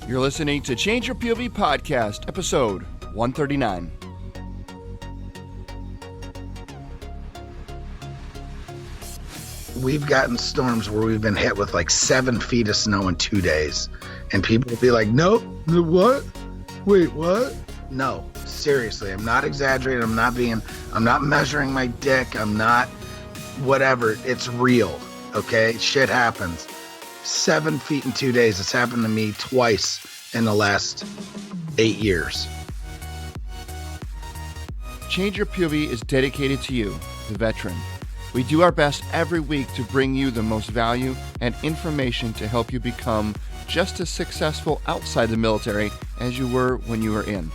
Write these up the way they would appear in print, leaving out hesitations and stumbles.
You're listening to Change Your POV Podcast, episode 139. We've gotten storms where we've been hit with like 7 feet of snow in 2 days. And people will be like, nope, what? Wait, what? No, seriously, I'm not exaggerating. I'm not measuring my dick. I'm not whatever. It's real, okay? Shit happens. 7 feet in 2 days. It's happened to me twice in the last 8 years. Change Your POV is dedicated to you, the veteran. We do our best every week to bring you the most value and information to help you become just as successful outside the military as you were when you were in.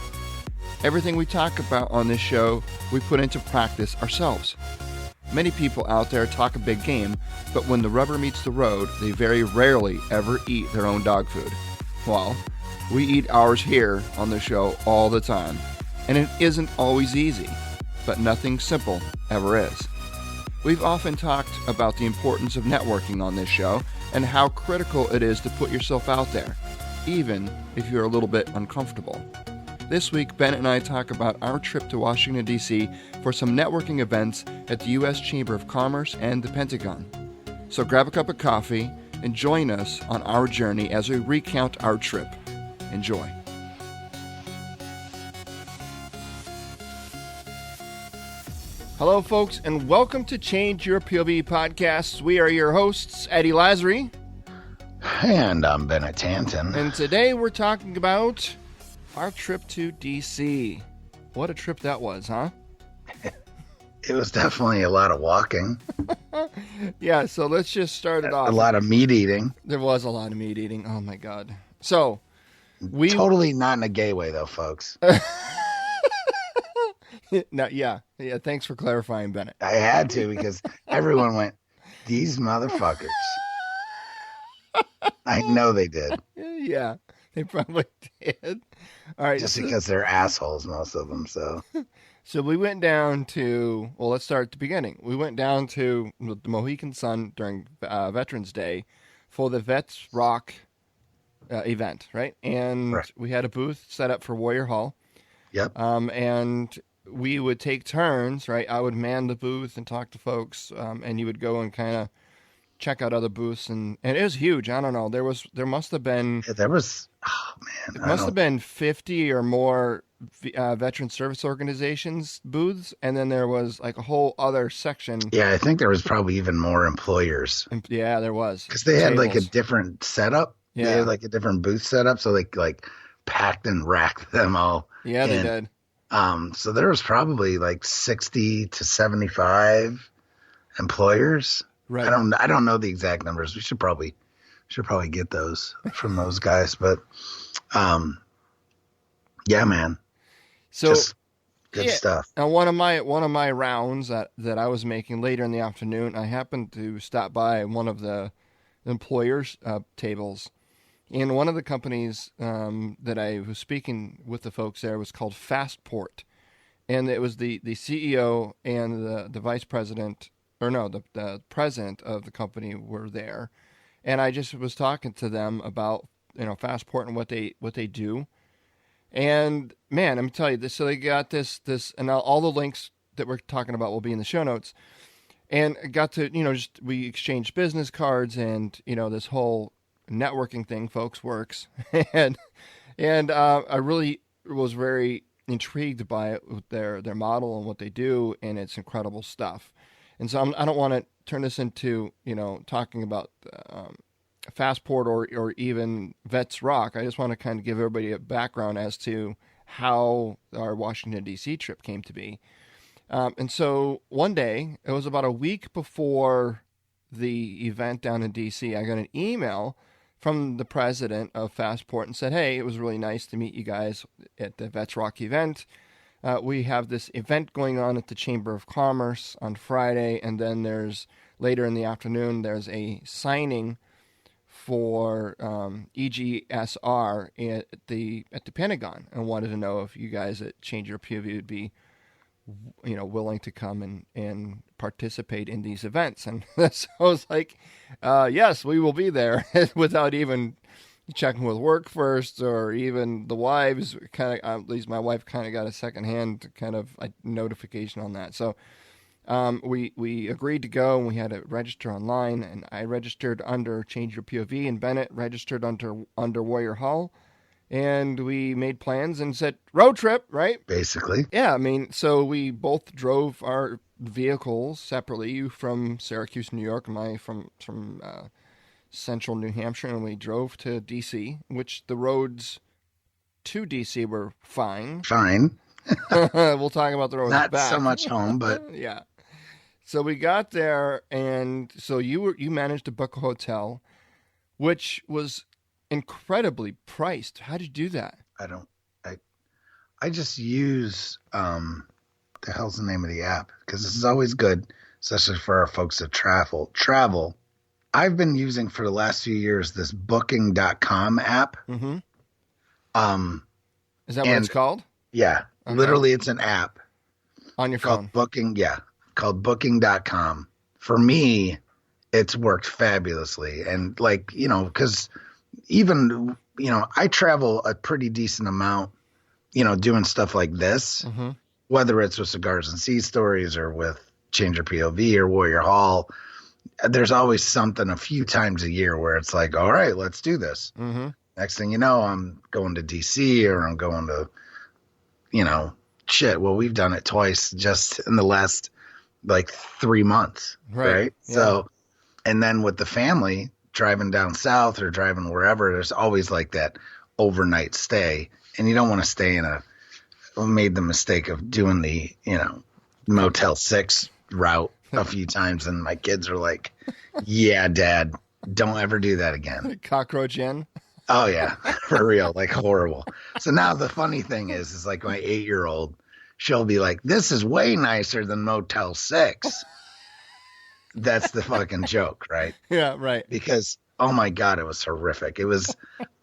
Everything we talk about on this show, we put into practice ourselves. Many people out there talk a big game, but when the rubber meets the road, they very rarely ever eat their own dog food. Well, we eat ours here on the show all the time, and it isn't always easy, but nothing simple ever is. We've often talked about the importance of networking on this show and how critical it is to put yourself out there, even if you're a little bit uncomfortable. This week, Ben and I talk about our trip to Washington, D.C. for some networking events at the U.S. Chamber of Commerce and the Pentagon. So grab a cup of coffee and join us on our journey as we recount our trip. Enjoy. Hello, folks, and welcome to Change Your POV Podcasts. We are your hosts, Eddie Lazary. And I'm Bennett Tanton. And today we're talking about our trip to D.C. What a trip that was, huh? It was definitely a lot of walking. Yeah, so let's just start it off. A lot of meat eating. There was a lot of meat eating. Oh, my God. So, we... Totally not in a gay way, though, folks. No, yeah, thanks for clarifying, Bennett. I had to because everyone went, these motherfuckers. I know they did. Yeah, they probably did. All right. Just because they're assholes, most of them, so. So we went down to, well, let's start at the beginning. We went down to the Mohegan Sun during Veterans Day for the Vets Rock event, right? And right. We had a booth set up for Warrior Hall. Yep. And we would take turns, right? I would man the booth and talk to folks, and you would go and kind of check out other booths, and it was huge. I don't know. There must have been. Yeah, there was. Oh man, it must have been 50 or more veteran service organizations booths, and then there was like a whole other section. Yeah, I think there was probably even more employers. Yeah, there was because they had like a different setup. Yeah, they had like a different booth setup, so they like packed and racked them all. Yeah, they did. So there was probably like 60 to 75 employers. Right. I don't know the exact numbers. We should probably get those from those guys. But yeah, man. So just good stuff. And one of my rounds that I was making later in the afternoon, I happened to stop by one of the employers' tables. And one of the companies that I was speaking with the folks there was called Fastport. And it was the CEO and the vice president, or no, the president of the company were there. And I just was talking to them about, Fastport and what they do. And man, let me tell you this. So they got this, and all the links that we're talking about will be in the show notes. And I got to, we exchanged business cards and, this whole networking thing, folks, works. and I really was very intrigued by it, with their model and what they do, and it's incredible stuff. And so I don't want to turn this into, talking about Fastport or even Vets Rock. I just want to kind of give everybody a background as to how our Washington, D.C. trip came to be. And so one day, it was about a week before the event down in D.C., I got an email from the president of Fastport and said, hey, it was really nice to meet you guys at the Vets Rock event. We have this event going on at the Chamber of Commerce on Friday, and then later in the afternoon, there's a signing for EGSR at the Pentagon, and wanted to know if you guys at Change Your POV would be willing to come and participate in these events. And so I was like, yes, we will be there without even checking with work first, or even the wives kind of, at least my wife kind of got a secondhand kind of notification on that. So we agreed to go, and we had to register online, and I registered under Change Your POV, and Bennett registered under Warrior Hall, and we made plans and said road trip, right? Basically. Yeah, I mean, so we both drove our vehicles separately. You from Syracuse, New York, and I from central New Hampshire, and we drove to D.C., which the roads to D.C. were fine. Fine. We'll talk about the roads Not back. so much home, but yeah. So we got there, and so you managed to book a hotel, which was incredibly priced. How did you do that? I just use the hell's the name of the app, because this is always good, especially for our folks that travel. I've been using for the last few years this booking.com app. Mm-hmm. Is that what it's called? Yeah. Okay. Literally, it's an app on your phone. Called booking.com. For me, it's worked fabulously. And because even, I travel a pretty decent amount, doing stuff like this, mm-hmm. whether it's with Cigars and Sea Stories or with Change Your POV or Warrior Hall. There's always something a few times a year where it's like, all right, let's do this. Mm-hmm. Next thing you know, I'm going to DC, or I'm going to, well, we've done it twice just in the last 3 months. Right? Yeah. So, and then with the family driving down south or driving wherever, there's always that overnight stay. And you don't want to stay made the mistake of doing the, Motel 6 route a few times, and my kids are like, yeah, Dad, don't ever do that again. Cockroach Inn. Oh yeah, for real, horrible. So now the funny thing is my 8-year-old, she'll be like, this is way nicer than Motel 6. That's the fucking joke, right? Yeah, right. Because, oh my God, it was horrific. It was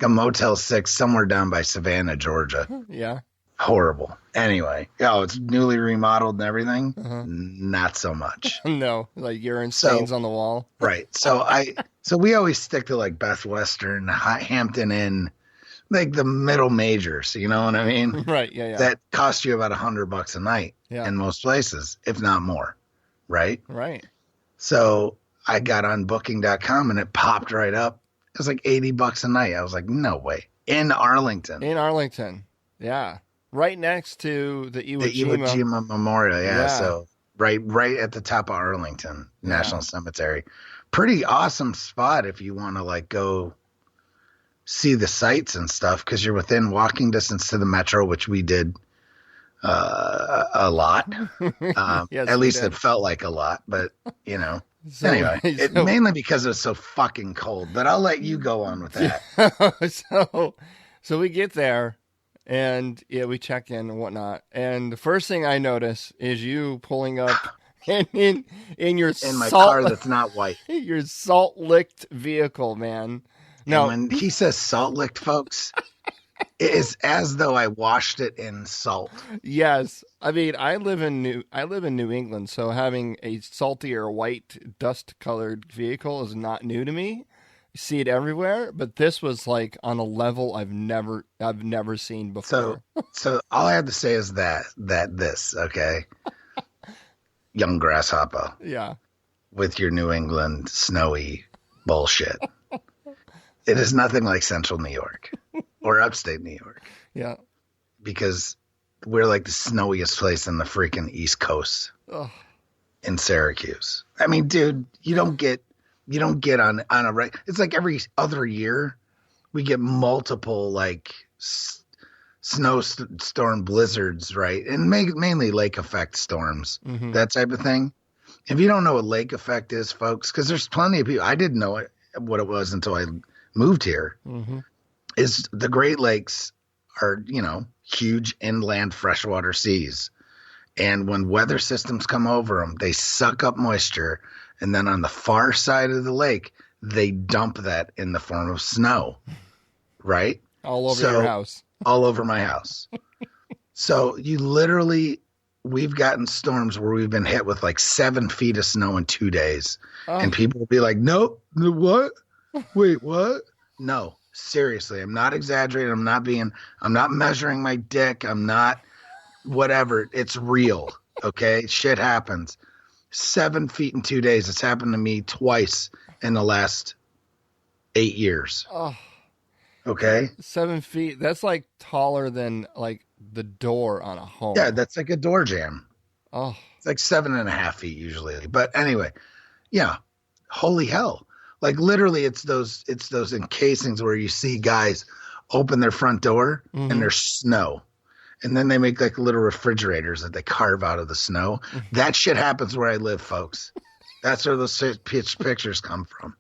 a Motel 6 somewhere down by Savannah, Georgia. Yeah. Horrible. Anyway, it's newly remodeled and everything. Uh-huh. Not so much. No, urine stains on the wall. Right. So we always stick to Best Western, Hampton Inn, the middle majors. You know what I mean? Right. Yeah. That cost you about $100 a night in most places, if not more. Right. Right. So I got on Booking.com and it popped right up. It was $80 a night. I was like, no way. In Arlington. Yeah. Right next to the Iwo Jima Memorial, yeah. So right at the top of Arlington National Cemetery. Pretty awesome spot if you want to go see the sights and stuff, because you're within walking distance to the metro, which we did a lot. Yes, at least it felt like a lot, but So, anyway, mainly because it was so fucking cold. But I'll let you go on with that. So we get there. And we check in and whatnot. And the first thing I notice is you pulling up in my car that's not white. Your salt licked vehicle, man. No, and when he says salt licked, folks, it is as though I washed it in salt. Yes, I mean I live in New England, so having a saltier white dust colored vehicle is not new to me. See it everywhere, but this was on a level I've never seen before. So all I have to say is that this, okay, young grasshopper, with your New England snowy bullshit, it is nothing like Central New York or Upstate New York. Yeah, because we're the snowiest place in the freaking East Coast. Ugh. In Syracuse. I mean, dude, you don't get on a right. It's every other year we get multiple snowstorm blizzards, right? And mainly lake effect storms, that type of thing. If you don't know what lake effect is, folks, because there's plenty of people, I didn't know what it was until I moved here, is the Great Lakes are, huge inland freshwater seas. And when weather systems come over them, they suck up moisture. And then on the far side of the lake, they dump that in the form of snow, right? All over your house. All over my house. So we've gotten storms where we've been hit with 7 feet of snow in 2 days. Oh. And people will be like, nope, what? Wait, what? No, Seriously, I'm not exaggerating. I'm not measuring my dick. I'm not whatever. It's real. Okay. Shit happens. 7 feet in 2 days. It's happened to me twice in the last 8 years. Oh, Okay. 7 feet. That's like taller than like the door on a home. Yeah. That's like a door jam. Oh, It's like 7.5 feet usually. But anyway, yeah. Holy hell. Like literally it's those encasings where you see guys open their front door and there's snow. And then they make like little refrigerators that they carve out of the snow. That shit happens where I live, folks. That's where those pictures come from.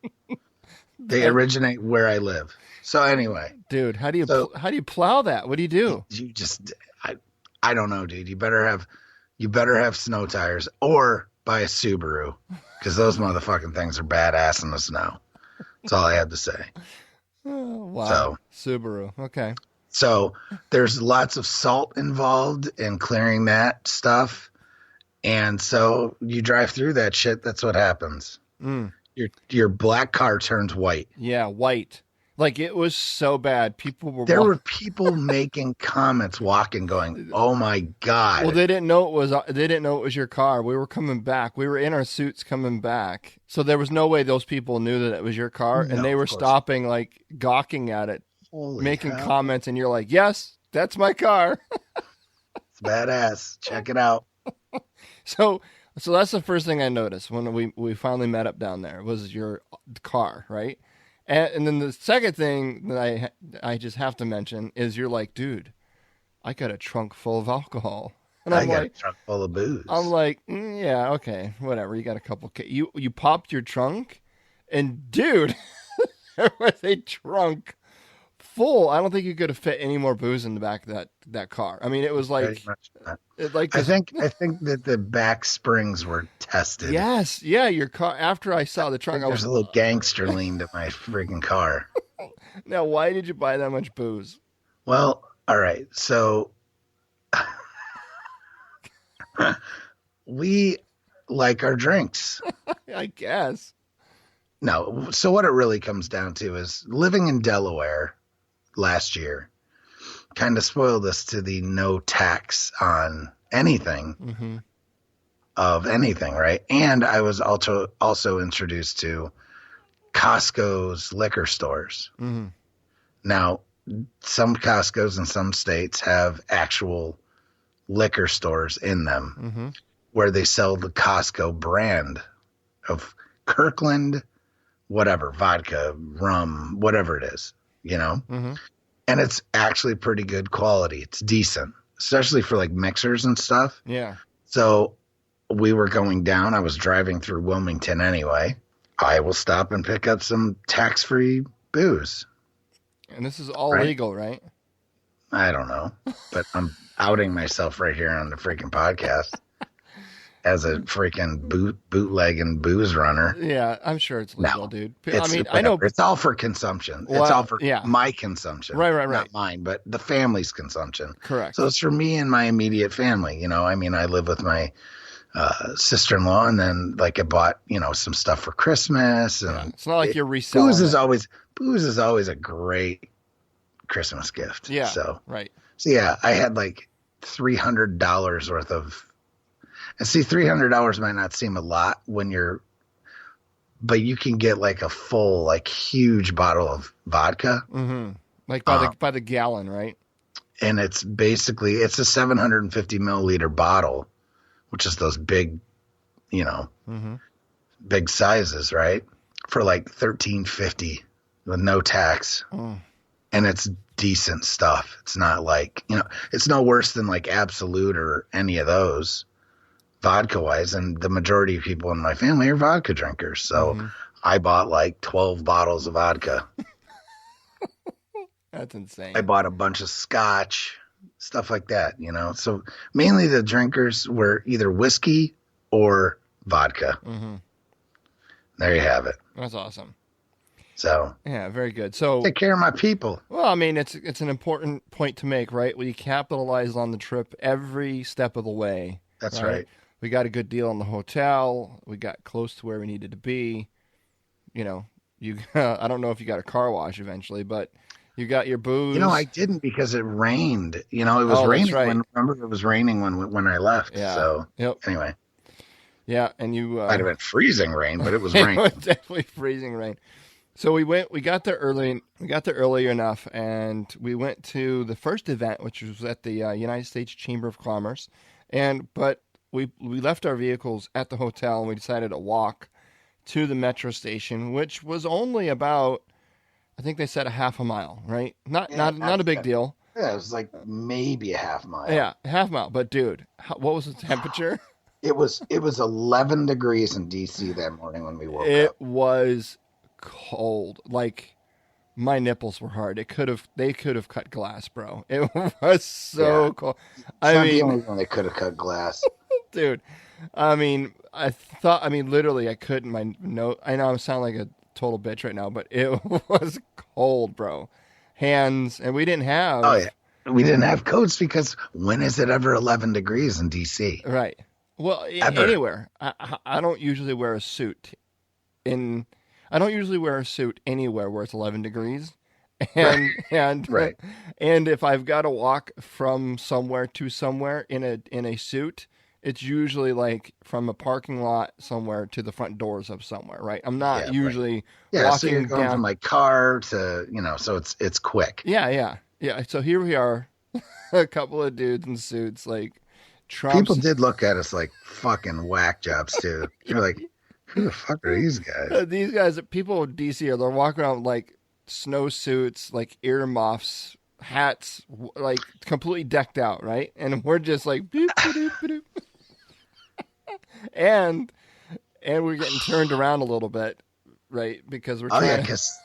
They originate where I live. So anyway, dude, how do you plow that? What do you do? You just I don't know, dude. You better have snow tires or buy a Subaru because those motherfucking things are badass in the snow. That's all I have to say. Oh, wow. Subaru. Okay. So there's lots of salt involved in clearing that stuff. And so you drive through that shit. That's what happens. Your black car turns white. Yeah. White. Like it was so bad. There were people making comments walking going, oh my God. Well, they didn't know it was your car. We were coming back. We were in our suits coming back. So there was no way those people knew that it was your car. And they were stopping, like gawking at it. Holy making hell. Comments, and you're like, yes, that's my car. It's badass. Check it out. So that's the first thing I noticed when we finally met up down there was your car, right? And then the second thing that I just have to mention is you're like, dude, I got a trunk full of alcohol. And I got a trunk full of booze. I'm like, yeah, okay, whatever. You got a couple. You popped your trunk, and dude, there was a trunk full. I don't think you could have fit any more booze in the back of that car. I mean, it was like, I think that the back springs were tested. Yes, yeah. Your car. After I saw the trunk, there's a little gangster lean to my freaking car. Now, why did you buy that much booze? Well, all right. So we like our drinks. I guess. No. So what it really comes down to is living in Delaware last year kind of spoiled us to the no tax on anything of anything, right? And I was also introduced to Costco's liquor stores. Now, some Costco's in some states have actual liquor stores in them where they sell the Costco brand of Kirkland, whatever, vodka, rum, whatever it is, you know? And it's actually pretty good quality. It's decent, especially for like mixers and stuff. Yeah. So we were going down. I was driving through Wilmington anyway. I will stop and pick up some tax-free booze. And this is all legal, right? I don't know, but I'm outing myself right here on the freaking podcast as a freaking bootlegging booze runner. Yeah, I'm sure it's legal, dude. I mean, I know it's all for consumption. Well, it's all for my consumption. Right. Not mine, but the family's consumption. Correct. So it's for me and my immediate family. You know, I mean, I live with my sister-in-law, and then like I bought, you know, some stuff for Christmas. And it's not like you're reselling. Booze is always a great Christmas gift. Yeah. So right. So yeah, I had like $300 worth of. And see, $300 might not seem a lot but you can get like a full, like huge bottle of vodka. Like by the gallon, right? And it's a 750 milliliter bottle, which is those big, you know, big sizes, right? For like $13.50 with no tax. And it's decent stuff. It's not like, you know, it's no worse than like Absolute or any of those. Vodka wise, and the majority of people in my family are vodka drinkers. So I bought like 12 bottles of vodka. That's insane. I bought a bunch of scotch, stuff like that, you know. So mainly the drinkers were either whiskey or vodka. There you have it. That's awesome. So yeah, very good. So take care of my people. Well, I mean, it's an important point to make, right? We capitalized on the trip every step of the way. That's right. We got a good deal on the hotel. We got close to where we needed to be. You know, I don't know if you got a car wash eventually, but You got your booze. I didn't because it rained. It was Oh, that's raining right. remember it was raining when I left. Yeah. So Yep. anyway, Yeah, and you might have been freezing rain, but it was it rain. was definitely freezing rain. So we got there early. We got there early enough, and we went to the first event, which was at the United States Chamber of Commerce. But we left our vehicles at the hotel, and we decided to walk to the metro station, which was only about, I think they said, a half a mile, right? Not a big deal. Yeah, it was like maybe a half mile. Yeah, half mile. But dude, what was the temperature? It was 11 degrees in DC that morning when we woke up. It was cold. Like, my nipples were hard. They could have cut glass, bro. It was so cold. Not the only one they could have cut glass. Dude, literally I couldn't. I know I sound like a total bitch right now, but it was cold, bro. Hands, and we didn't have. Oh yeah, we didn't have coats because when is it ever 11 degrees in DC? Right. Well, anywhere. I don't usually wear a suit. I don't usually wear a suit anywhere where it's 11 degrees. And right. And if I've got to walk from somewhere to somewhere in a suit, it's usually like from a parking lot somewhere to the front doors of somewhere, right? I'm not usually walking so you're going down from my car to, so it's quick. Yeah. So here we are, a couple of dudes in suits, like Trump's. People did look at us like fucking whack jobs too. You're like, who the fuck are these guys? These guys, people in DC, they're walking around with like snowsuits, like earmuffs, hats, like completely decked out, right? And we're just like, boop, boop, boop, boop. and we're getting turned around a little bit, right? Because we're because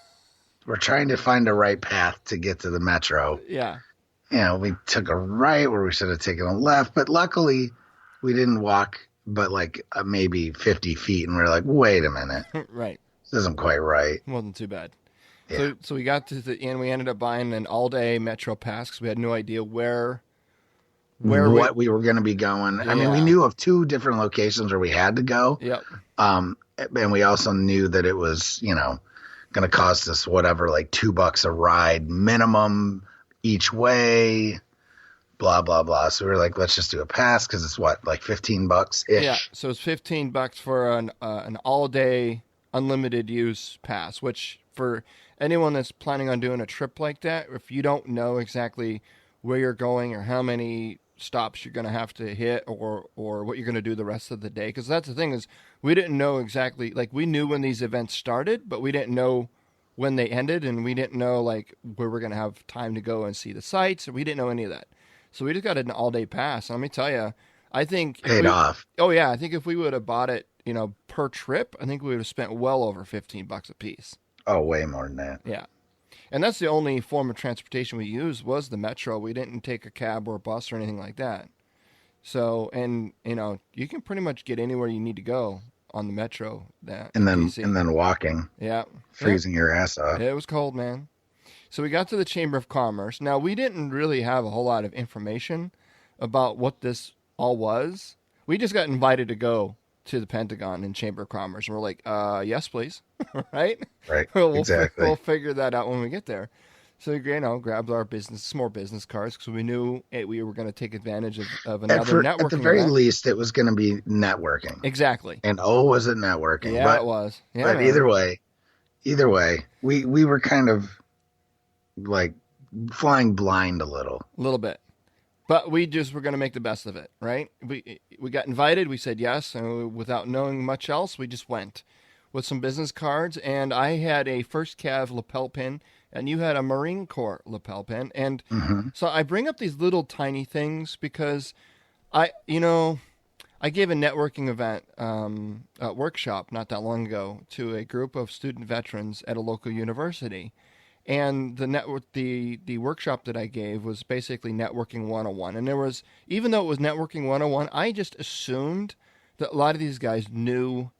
we're trying to find a right path to get to the metro. Yeah. We took a right where we should have taken a left, but luckily we didn't walk but like maybe 50 feet, and we're like, wait a minute. Right. This isn't quite right. Wasn't too bad. Yeah. So we got to the end. We ended up buying an all-day Metro pass because we had no idea where we were going to be going. Yeah. I mean, we knew of 2 different locations where we had to go. Yep. And we also knew that it was, going to cost us whatever, like $2 a ride minimum each way. Blah, blah, blah. So we were like, let's just do a pass because it's like $15-ish. Yeah, so it's $15 for an all-day unlimited use pass, which for anyone that's planning on doing a trip like that, if you don't know exactly where you're going or how many stops you're going to have to hit or what you're going to do the rest of the day, because that's the thing is we didn't know exactly, like we knew when these events started, but we didn't know when they ended, and we didn't know like where we're going to have time to go and see the sites. We didn't know any of that. So we just got an all-day pass. And let me tell you, I think paid off. Oh yeah, I think if we would have bought it, per trip, I think we would have spent well over $15 a piece. Oh, way more than that. Yeah, and that's the only form of transportation we used was the metro. We didn't take a cab or a bus or anything like that. So, and you can pretty much get anywhere you need to go on the metro. And then walking. Yeah, freezing your ass off. It was cold, man. So we got to the Chamber of Commerce. Now, we didn't really have a whole lot of information about what this all was. We just got invited to go to the Pentagon and Chamber of Commerce. And we're like, yes, please. Right? Right, Exactly. We'll figure that out when we get there. So, grabbed our more business cards because we knew we were going to take advantage of another networking At the very event. least, it was going to be networking. Exactly. And was it networking? Yeah, it was. Yeah, but either way, we were kind of like flying blind a little bit, but we just were going to make the best of it, right? We got invited, we said yes, and without knowing much else, we just went with some business cards. And I had a First Cav lapel pin, and you had a Marine Corps lapel pin, and so I bring up these little tiny things because I gave a networking event, a workshop not that long ago to a group of student veterans at a local university. And the workshop that I gave was basically networking 101. And there was, even though it was networking 101, I just assumed that a lot of these guys knew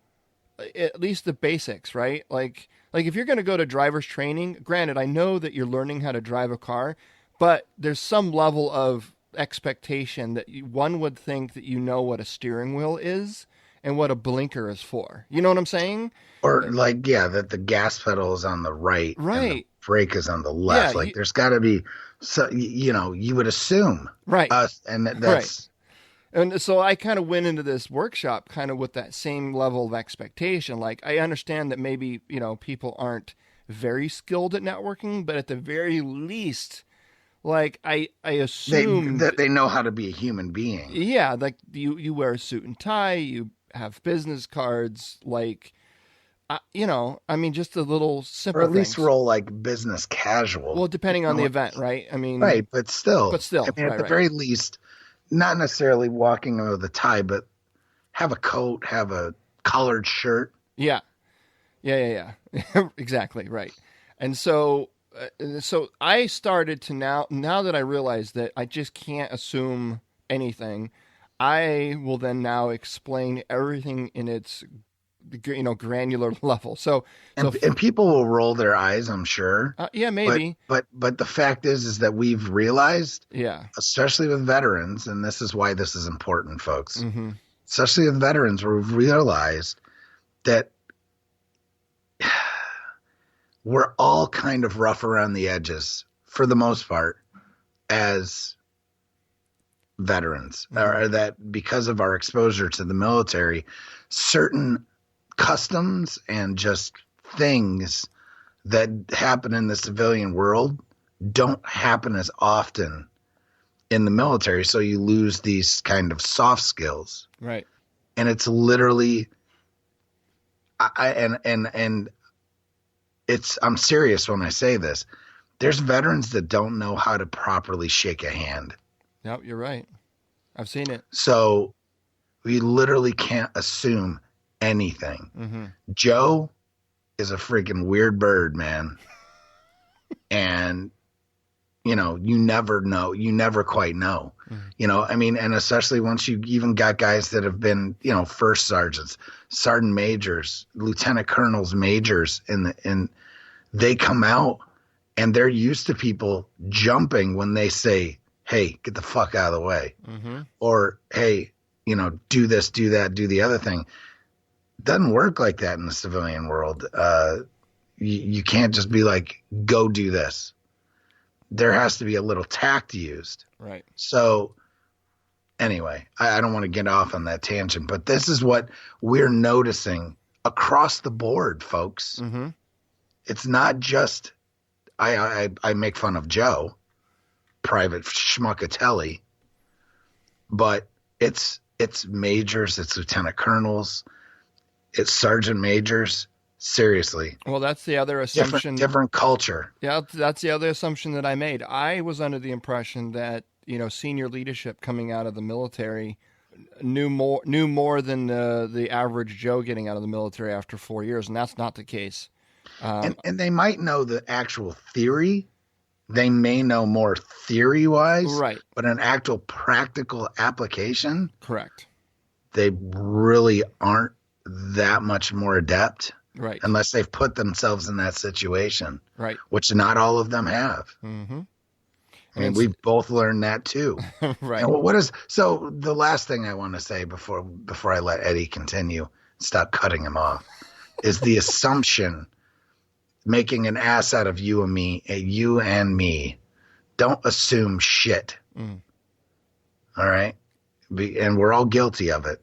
at least the basics, right? Like if you're going to go to driver's training, granted, I know that you're learning how to drive a car, but there's some level of expectation that one would think that you know what a steering wheel is and what a blinker is for. You know what I'm saying? Or that the gas pedal is on the right. Right. break is on the left. Yeah, Like there's got to be, so you would assume right, us, and that's right. And so I kind of went into this workshop kind of with that same level of expectation. Like I understand that maybe, people aren't very skilled at networking, but at the very least, like I assumed they know how to be a human being. Yeah, like you wear a suit and tie, you have business cards, like I mean, just the little simple Or at least things. roll like business casual. Well, depending on the what event, right? I mean, Right, but still, I mean, at right, the right. very least, not necessarily walking with a tie, but have a coat, have a collared shirt. Yeah, yeah. Exactly, right. And so I started to now that I realize that I just can't assume anything, I will then now explain everything in its granular level. And people will roll their eyes, I'm sure. Yeah, maybe. But the fact is that we've realized, Yeah, especially with veterans, and this is why this is important, folks. mm-hmm. Especially with veterans, we've realized that we're all kind of rough around the edges for the most part as veterans, or that because of our exposure to the military, certain customs and just things that happen in the civilian world don't happen as often in the military. So you lose these kind of soft skills. Right. And it's literally, and I'm serious when I say this. There's veterans that don't know how to properly shake a hand. Yep, you're right. I've seen it. So we literally can't assume anything. Mm-hmm. Joe is a freaking weird bird, man. And, you never know. You never quite know. Mm-hmm. I mean, and especially once you even got guys that have been, first sergeants, sergeant majors, lieutenant colonels, majors, and they come out and they're used to people jumping when they say, hey, get the fuck out of the way. Mm-hmm. Or, hey, do this, do that, do the other thing. It doesn't work like that in the civilian world. You can't just be like, go do this. There has to be a little tact used. Right. So anyway, I don't want to get off on that tangent, but this is what we're noticing across the board, folks. Mm-hmm. It's not just, I make fun of Joe, Private Schmuckatelli, but it's majors, it's lieutenant colonels, it's sergeant majors. Seriously. Well, that's the other assumption. Different culture. Yeah, that's the other assumption that I made. I was under the impression that, senior leadership coming out of the military knew more than the average Joe getting out of the military after 4 years, and that's not the case. And they might know the actual theory. They may know more theory-wise. Right. But an actual practical application. Correct. They really aren't that much more adept. Right. Unless they've put themselves in that situation. Right. Which not all of them have. Mm-hmm. I mean, we've both learned that too. Right. And so the last thing I want to say before I let Eddie continue, stop cutting him off, is the assumption, making an ass out of you and me. Don't assume shit. Mm. All right? And we're all guilty of it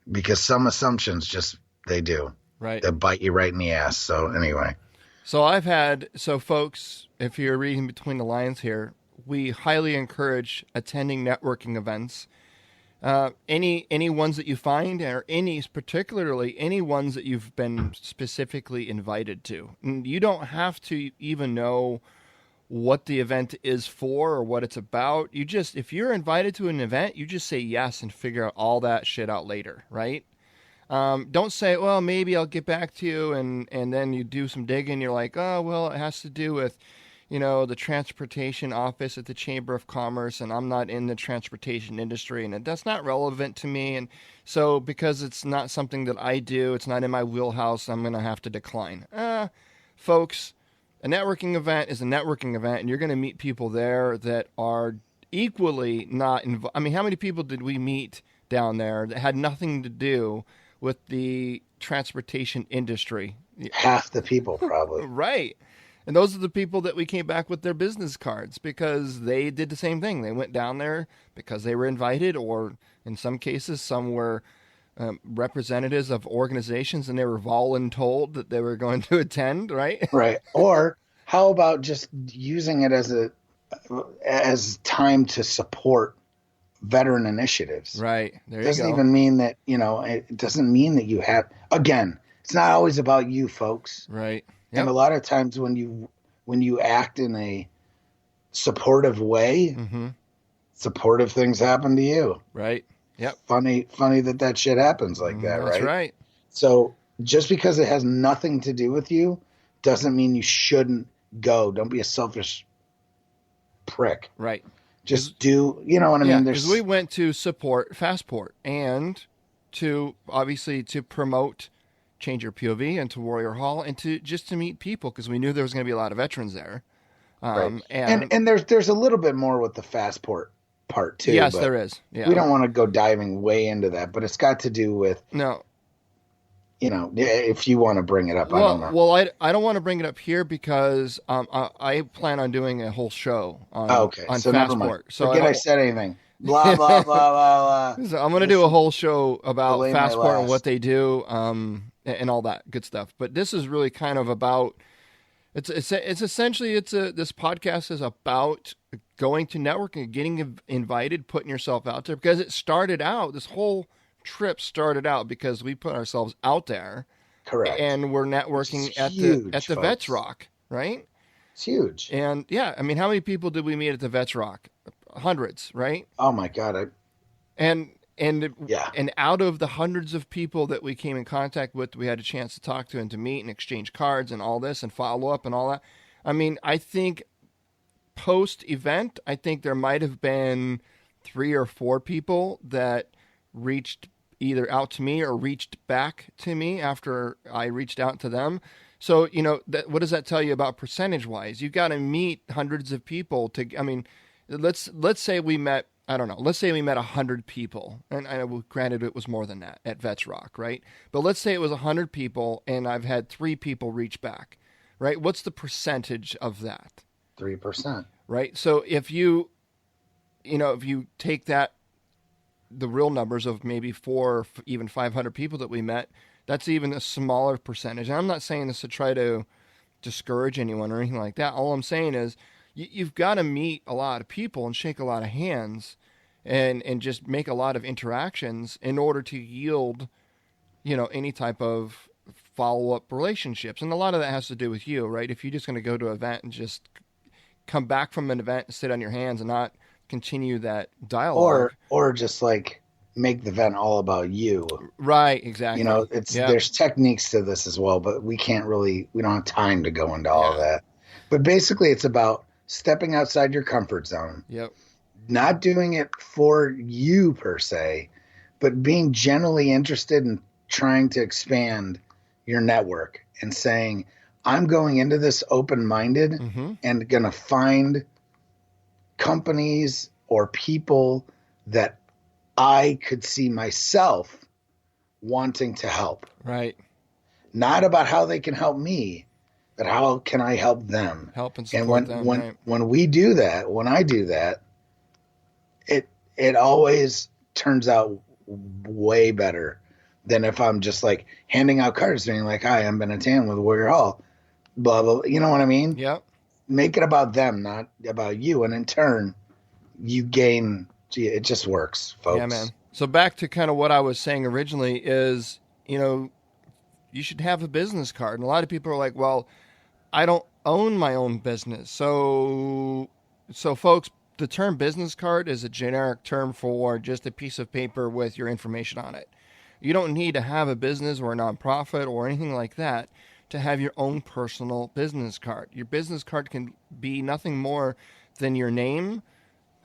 because some assumptions they do. Right. That bite you right in the ass. So anyway. So folks, if you're reading between the lines here, we highly encourage attending networking events. Any ones that you find, or particularly any ones that you've been specifically invited to. And you don't have to even know what the event is for or what it's about. If you're invited to an event, you just say yes and figure out all that shit out later, right? Don't say, well, maybe I'll get back to you, and then you do some digging. You're like, oh, well, it has to do with, the transportation office at the Chamber of Commerce, and I'm not in the transportation industry, and that's not relevant to me. And so because it's not something that I do, it's not in my wheelhouse, I'm going to have to decline. Folks, a networking event is a networking event, and you're going to meet people there that are equally not involved. I mean, how many people did we meet down there that had nothing to do with the transportation industry? Half the people, probably. Right. And those are the people that we came back with their business cards because they did the same thing. They went down there because they were invited, or in some cases, some were representatives of organizations and they were voluntold that they were going to attend, right? Right. Or how about just using it as time to support veteran initiatives? Right. There you go. Doesn't even mean that, it doesn't mean that you have, again, it's not always about you, folks. Right. Yep. And a lot of times when you act in a supportive way, supportive things happen to you. Right. Yep. Funny that shit happens like that, right? That's right. So just because it has nothing to do with you doesn't mean you shouldn't go. Don't be a selfish prick. Right. Just do, you know what I mean? Because we went to support Fastport and to obviously to promote Change Your POV and to Warrior Hall and to just to meet people because we knew there was going to be a lot of veterans there. Right. And there's a little bit more with the Fastport part too. Yes, there is. Yeah. We don't want to go diving way into that, but it's got to do with if you want to bring it up, I don't know. Well, I don't want to bring it up here because I plan on doing a whole show on so Fastport. So I said anything. Blah, blah, blah, blah. So I'm going to do a whole show about Fastport and what they do and all that good stuff. But this is really kind of about it's essentially this podcast is about going to networking, getting invited, putting yourself out there because it started out this whole trip started out because we put ourselves out there. Correct. And we're networking at the Vets Rock, right? It's huge. And I mean, how many people did we meet at the Vets Rock? Hundreds, right? Oh my God. And out of the hundreds of people that we came in contact with, we had a chance to talk to and to meet and exchange cards and all this and follow up and all that. I mean, I think post-event, I think there might have been 3 or 4 people that reached either out to me or reached back to me after I reached out to them. So, what does that tell you about percentage-wise? You got to meet hundreds of people let's say we met, I don't know, let's say we met 100 people. And I know, granted, it was more than that at Vets Rock, right? But let's say it was 100 people and I've had 3 people reach back, right? What's the percentage of that? 3%. Right? So if you take that, the real numbers of maybe 4 or even 500 people that we met, that's even a smaller percentage. And I'm not saying this to try to discourage anyone or anything like that. All I'm saying is you've got to meet a lot of people and shake a lot of hands and just make a lot of interactions in order to yield, any type of follow-up relationships. And a lot of that has to do with you, right? If you're just going to go to an event and just come back from an event and sit on your hands and not continue that dialogue. Or just like make the event all about you. Right, exactly. There's techniques to this as well, but we don't have time to go into all of that. But basically it's about stepping outside your comfort zone. Yep. Not doing it for you per se, but being genuinely interested in trying to expand your network and saying, I'm going into this open-minded and going to find companies or people that I could see myself wanting to help. Right. Not about how they can help me, but how can I help them? Help and support them. When we do that, when I do that, it always turns out way better than if I'm just like handing out cards being like, hi, I'm Ben Atan with Warrior Hall. Blah, blah. You know what I mean? Yep. Make it about them, not about you. And in turn, you gain. It just works, folks. Yeah, man. So back to kind of what I was saying originally is, you should have a business card. And a lot of people are like, well, I don't own my own business. So folks, the term business card is a generic term for just a piece of paper with your information on it. You don't need to have a business or a nonprofit or anything like that to have your own personal business card. Your business card can be nothing more than your name,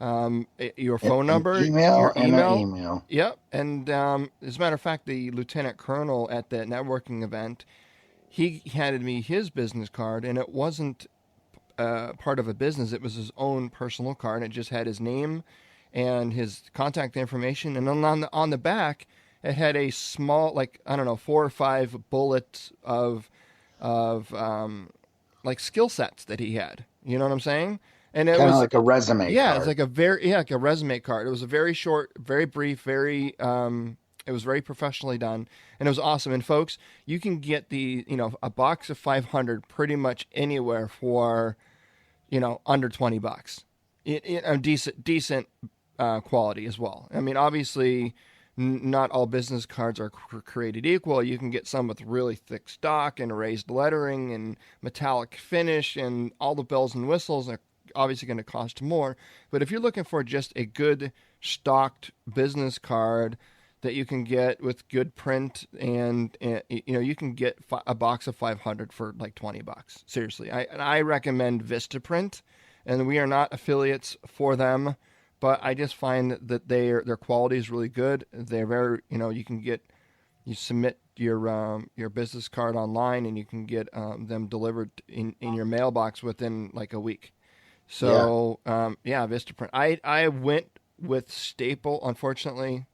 your phone number, your email. And an email. Yep. And as a matter of fact, the lieutenant colonel at that networking event, he handed me his business card, and it wasn't part of a business. It was his own personal card. It just had his name and his contact information. And on the back, it had a small, 4 or 5 bullets of like skill sets that he had. You know what I'm saying? And it Kind of was like a resume yeah, card. it's like like a resume card. It was a very short, very brief, very it was very professionally done, and it was awesome. And folks, you can get a box of 500 pretty much anywhere for under $20. A decent quality as well. I mean, obviously, not all business cards are created equal. You can get some with really thick stock and raised lettering and metallic finish, and all the bells and whistles are obviously going to cost more. But if you're looking for just a good stocked business card that you can get with good print, and you can get a box of 500 for like $20. Seriously, I recommend Vistaprint, and we are not affiliates for them, but I just find that their quality is really good. They're very, you submit your business card online, and you can get them delivered in your mailbox within like a week. So Vistaprint. I went with Staple, unfortunately.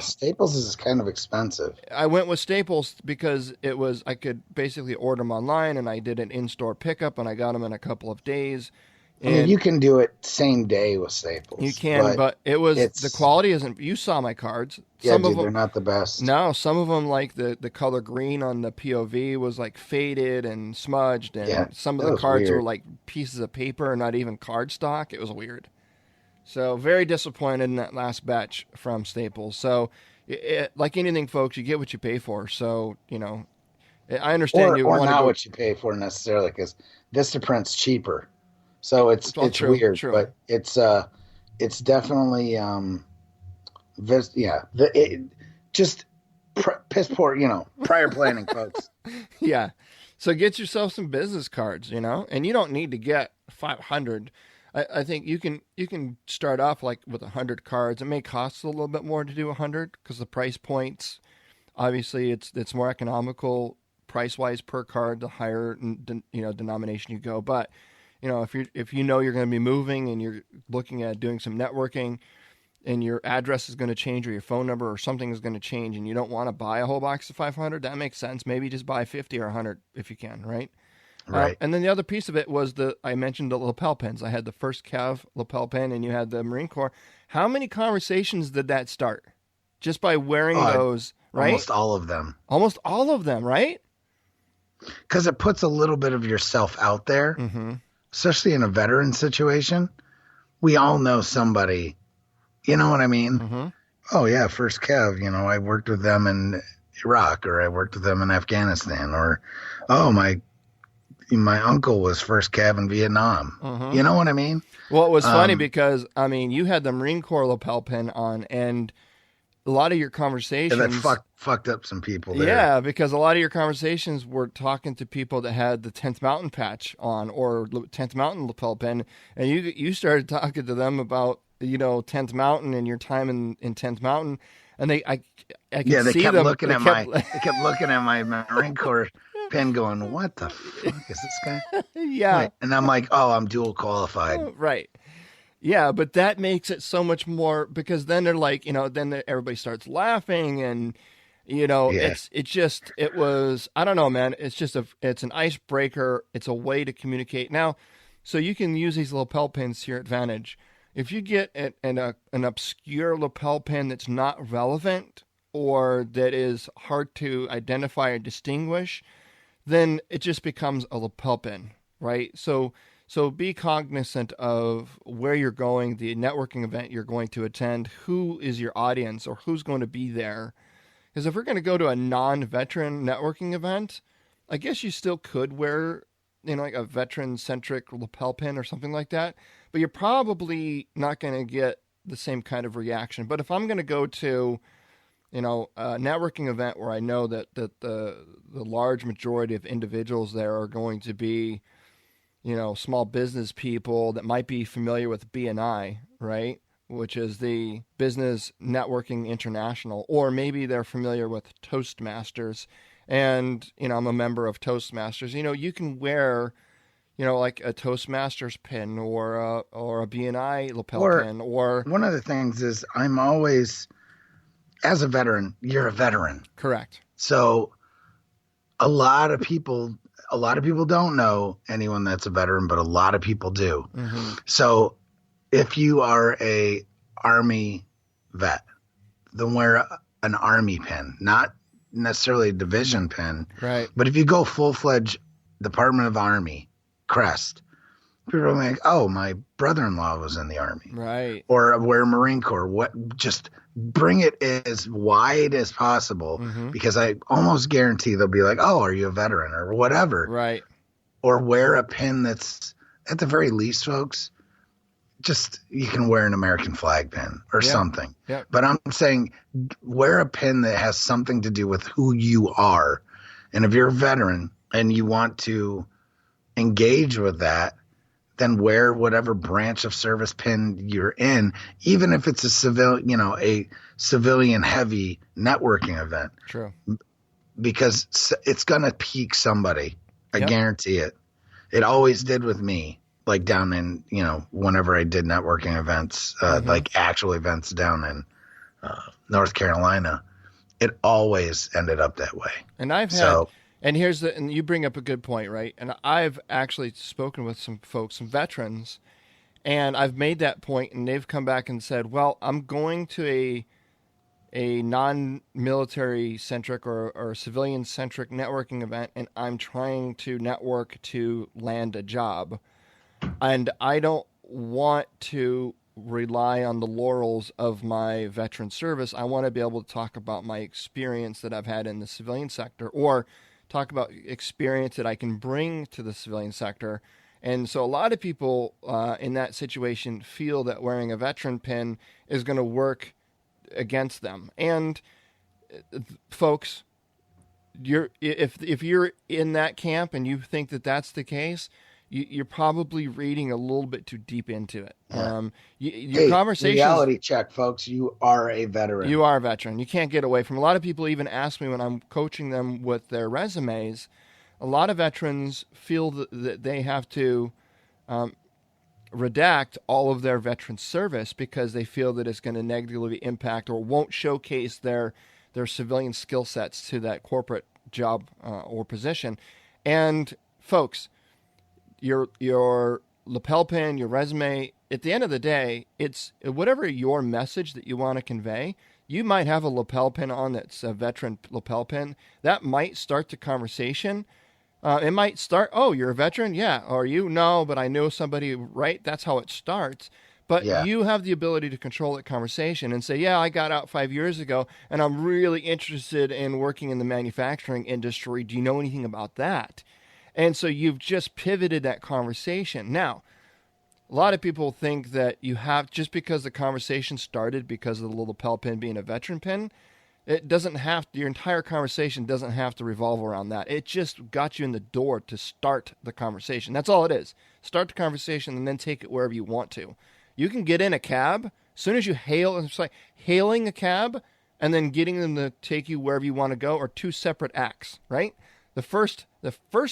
Staples is kind of expensive. I went with Staples because I could basically order them online, and I did an in-store pickup, and I got them in a couple of days. And I mean, you can do it same day with Staples. You can, but the quality isn't. You saw my cards. Some of them, they're not the best. No, some of them, like the color green on the POV was like faded and smudged, and some of the cards were like pieces of paper, not even cardstock. It was weird. So very disappointed in that last batch from Staples. So, like anything, folks, you get what you pay for. So, I understand you want to not what you pay for necessarily, because Vistaprint's cheaper. So it's true, weird, true. But it's definitely just piss poor, prior planning, folks. Yeah. So get yourself some business cards, and you don't need to get 500. I think you can start off like with 100 cards. It may cost a little bit more to do 100 because the price points, obviously it's more economical price wise per card the higher denomination you go. But if you're going to be moving and you're looking at doing some networking, and your address is going to change, or your phone number or something is going to change, and you don't want to buy a whole box of 500, that makes sense. Maybe just buy 50 or 100 if you can, right? Right. And then the other piece of it was I mentioned the lapel pins. I had the first Cav lapel pin, and you had the Marine Corps. How many conversations did that start? Just by wearing those, right? Almost all of them. Almost all of them, right? Because it puts a little bit of yourself out there, especially in a veteran situation. We all know somebody, you know what I mean? Mm-hmm. Oh, yeah, first Cav, I worked with them in Iraq, or I worked with them in Afghanistan, or, oh, my uncle was first Cav in Vietnam. Mm-hmm. You know what I mean? Well, it was funny because, you had the Marine Corps lapel pin on, and a lot of your conversations... Yeah, that fucked up some people there. Yeah, because a lot of your conversations were talking to people that had the 10th Mountain patch on, or 10th Mountain lapel pin, and you started talking to them about, 10th Mountain and your time in 10th Mountain, and I could see them. They kept looking at my Marine Corps pin going, what the fuck is this guy? Yeah. Right. And I'm like, oh, I'm dual qualified. Right. Yeah, but that makes it so much more, because then they're like, then everybody starts laughing, and, it was, I don't know, man. It's just it's an icebreaker. It's a way to communicate. Now, so you can use these lapel pins to your advantage. If you get an obscure lapel pin that's not relevant, or that is hard to identify or distinguish, then it just becomes a lapel pin, right? So be cognizant of where you're going, the networking event you're going to attend, who is your audience, or who's going to be there. Because if we're going to go to a non-veteran networking event, I guess you still could wear, like a veteran-centric lapel pin or something like that, but you're probably not going to get the same kind of reaction. But if I'm going to go to, a networking event where I know that the large majority of individuals there are going to be, small business people that might be familiar with BNI, right? Which is the Business Networking International, or maybe they're familiar with Toastmasters, and, I'm a member of Toastmasters. You can wear, like a Toastmasters pin, or a BNI lapel pin, or... One of the things is, I'm always, as a veteran, you're a veteran. Correct. So a lot of people a lot of people don't know anyone that's a veteran, but a lot of people do. Mm-hmm. So if you are a Army vet, then wear an Army pin, not necessarily a division pin. Right. But if you go full-fledged Department of Army crest, people are like, oh, my brother-in-law was in the Army. Right. Or wear Marine Corps. Just bring it as wide as possible, because I almost guarantee they'll be like, oh, are you a veteran or whatever. Right. Or wear a pin that's, at the very least, folks, just you can wear an American flag pin or something. Yeah. But I'm saying wear a pin that has something to do with who you are. And if you're a veteran and you want to engage with that, then wear whatever branch of service pin you're in, even if it's a civilian heavy networking event. True. Because it's going to pique somebody. I guarantee it. It always did with me, like down in, whenever I did networking events, like actual events down in North Carolina, it always ended up that way. And I've had, and you bring up a good point, right? And I've actually spoken with some folks, some veterans, and I've made that point, and they've come back and said, well, I'm going to a non-military centric or civilian centric networking event, and I'm trying to network to land a job. And I don't want to rely on the laurels of my veteran service. I want to be able to talk about my experience that I've had in the civilian sector, or talk about experience that I can bring to the civilian sector. And so a lot of people in that situation feel that wearing a veteran pin is going to work against them. And folks, if you're in that camp and you think that that's the case, you're probably reading a little bit too deep into it. Your conversation. Reality check, folks. You are a veteran. You are a veteran. You can't get away from. A lot of people even ask me when I'm coaching them with their resumes. A lot of veterans feel that they have to redact all of their veteran service because they feel that it's going to negatively impact or won't showcase their civilian skill sets to that corporate job or position. And folks, your lapel pin, your resume, at the end of the day, it's whatever your message that you want to convey. You might have a lapel pin on that's a veteran lapel pin. That might start the conversation. It might start, oh, you're a veteran? Yeah. Or you? No, but I know somebody, right? That's how it starts. But you have the ability to control that conversation and say, yeah, I got out 5 years ago, and I'm really interested in working in the manufacturing industry. Do you know anything about that? And so you've just pivoted that conversation. Now, a lot of people think that you have, just because the conversation started because of the little lapel pin being a veteran pin, it doesn't have, your entire conversation doesn't have to revolve around that. It just got you in the door to start the conversation. That's all it is. Start the conversation and then take it wherever you want to. You can get in a cab. As soon as you hail, it's like hailing a cab and then getting them to take you wherever you want to go are two separate acts, right? The first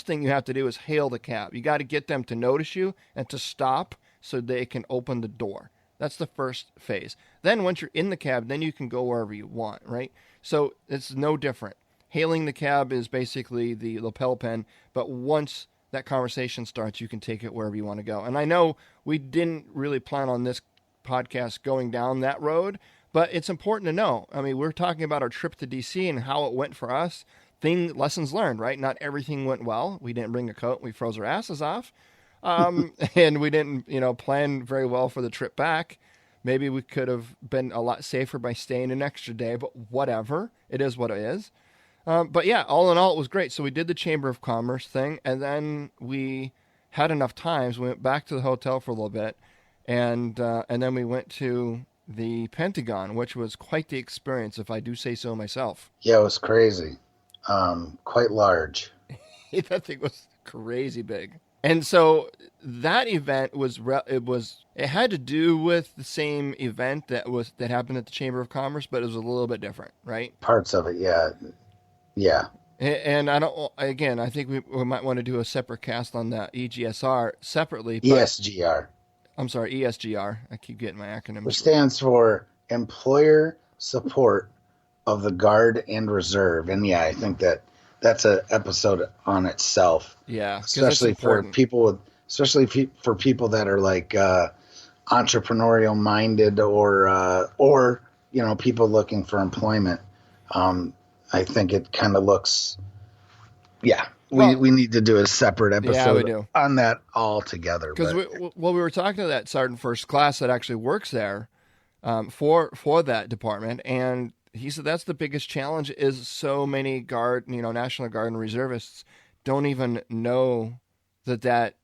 thing you have to do is hail the cab. You got to get them to notice you and to stop so they can open the door. That's the first phase. Then once you're in the cab, then you can go wherever you want, right? So it's no different. Hailing the cab is basically the lapel pin, but once that conversation starts, you can take it wherever you want to go. And I know we didn't really plan on this podcast going down that road, but it's important to know. I mean, we're talking about our trip to DC and how it went for us. Lessons learned, right? Not everything went well. We didn't bring a coat. We froze our asses off. And we didn't, plan very well for the trip back. Maybe we could have been a lot safer by staying an extra day, but whatever. It is what it is. But yeah, all in all, it was great. So we did the Chamber of Commerce thing, and then we had enough time. So we went back to the hotel for a little bit, and then we went to the Pentagon, which was quite the experience, if I do say so myself. Yeah, it was crazy. Quite large. That thing was crazy big. And so that event it had to do with the same event that happened at the Chamber of Commerce, but it was a little bit different, right? Parts of it, yeah. And I think we might want to do a separate cast on that EGSR separately. ESGR. I'm sorry, ESGR. I keep getting my acronyms. Which stands for Employer Support of the Guard and Reserve. And yeah, I think that that's an episode on itself. Yeah, 'cause it's Especially for important. people for people that are like entrepreneurial minded or people looking for employment. I think it kind of looks. Yeah, we need to do a separate episode we do. on that altogether. Because we were talking to that sergeant first class that actually works there for that department, and he said that's the biggest challenge is so many National Guard and reservists don't even know that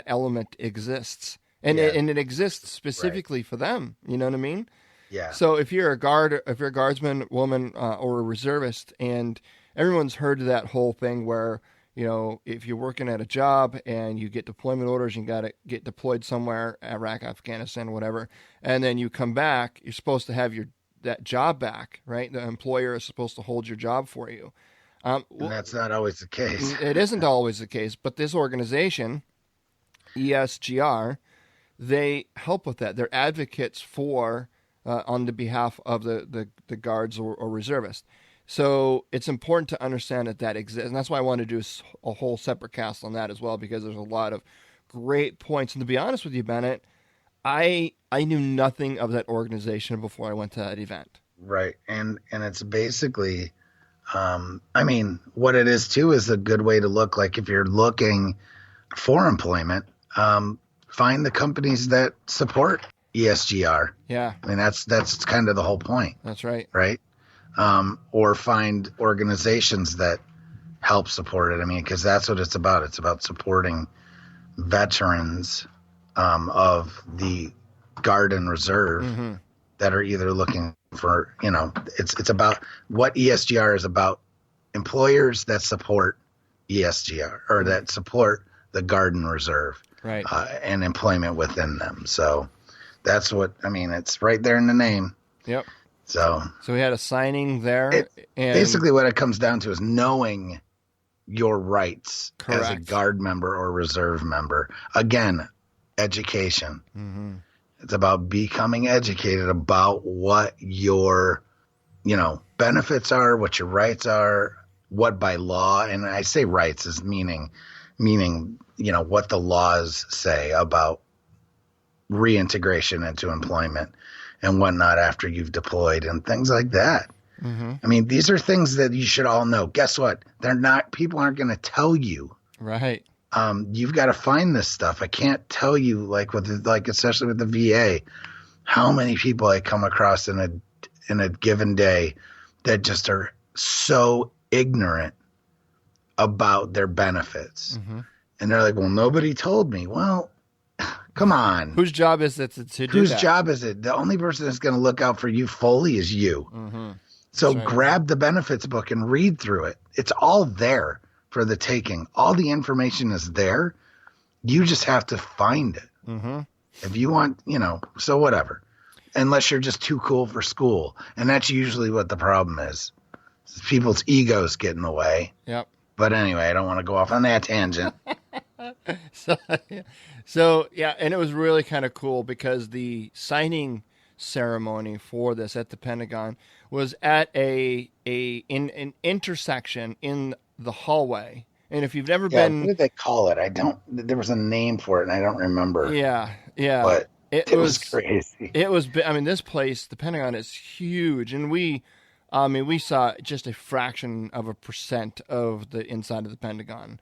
element exists, and it exists specifically for them. You know what I mean? Yeah. So if you're a guardsman, woman, or a reservist, and everyone's heard of that whole thing where, if you're working at a job and you get deployment orders, you got to get deployed somewhere, Iraq, Afghanistan, whatever, and then you come back, you're supposed to have that job back, right? The employer is supposed to hold your job for you. And that's not always the case. It isn't always the case, but this organization, ESGR, they help with that. They're advocates for on the behalf of the guards or reservists. So it's important to understand that exists. And that's why I want to do a whole separate cast on that as well, because there's a lot of great points. And to be honest with you, Bennett, I knew nothing of that organization before I went to that event. Right. And it's basically, what it is too is a good way to look. Like if you're looking for employment, find the companies that support ESGR. Yeah. I mean, that's kind of the whole point. That's right. Right. Or find organizations that help support it. I mean, because that's what it's about. It's about supporting veterans of the Guard and Reserve that are either looking for, it's about what ESGR is about. Employers that support ESGR or that support the Guard and Reserve, right, and employment within them. So that's what it's right there in the name. Yep. So we had a signing there. And basically what it comes down to is knowing your rights as a Guard member or Reserve member. Again, education. Mm-hmm. It's about becoming educated about what your, benefits are, what your rights are, what by law, and I say rights is meaning, what the laws say about reintegration into employment and whatnot after you've deployed and things like that. Mm-hmm. I mean, these are things that you should all know. Guess what? People aren't going to tell you. Right. You've got to find this stuff. I can't tell you, especially with the VA, how many people I come across in a given day that just are so ignorant about their benefits. Mm-hmm. And they're like, well, nobody told me. Well, come on. Whose job is it to do that? Whose job is it? The only person that's going to look out for you fully is you. Mm-hmm. So grab the benefits book and read through it. It's all there for the taking. All the information is there. You just have to find it. Mm-hmm. If you want, so whatever. Unless you're just too cool for school. And that's usually what the problem is. People's egos get in the way. Yep. But anyway, I don't want to go off on that tangent. So yeah, and it was really kind of cool because the signing ceremony for this at the Pentagon was at an intersection in the hallway. And if you've never been, what did they call it? There was a name for it and I don't remember. Yeah. But it was crazy. It was, this place, the Pentagon, is huge, and we saw just a fraction of a % of the inside of the Pentagon.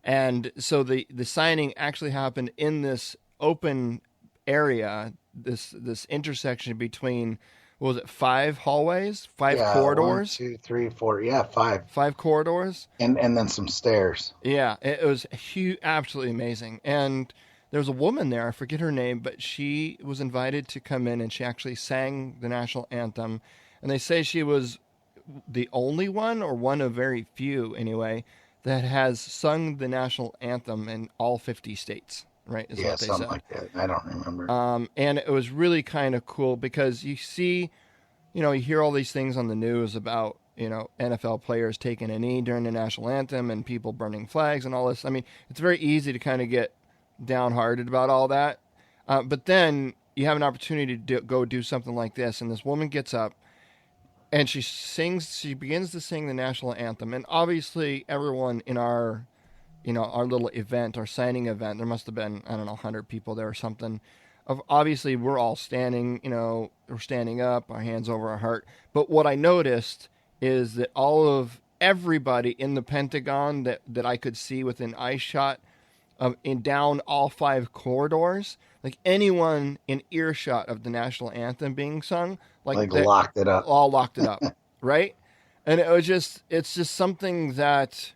And so the signing actually happened in this open area, this intersection between, what was it, 5 hallways, 5 corridors? 1, 2, 3, 4, yeah, 5. 5 corridors. And then some stairs. Yeah, it was huge, absolutely amazing. And there was a woman there, I forget her name, but she was invited to come in and she actually sang the national anthem. And they say she was the only one, or one of very few anyway, that has sung the national anthem in all 50 states, right? Is what they something said. Like that. I don't remember. And it was really kind of cool because you see, you hear all these things on the news about, NFL players taking a knee during the national anthem and people burning flags and all this. I mean, it's very easy to kind of get downhearted about all that. But then you have an opportunity to go do something like this, and this woman gets up. and she begins to sing the national anthem. And obviously everyone in our, our little event, our signing event, there must have been, I don't know, 100 people there or something. Obviously we're all standing, we're standing up, our hands over our heart. But what I noticed is that everybody in the Pentagon that I could see within eye shot down all 5 corridors, like anyone in earshot of the national anthem being sung, locked it up, all locked it up, right? And it's just something that,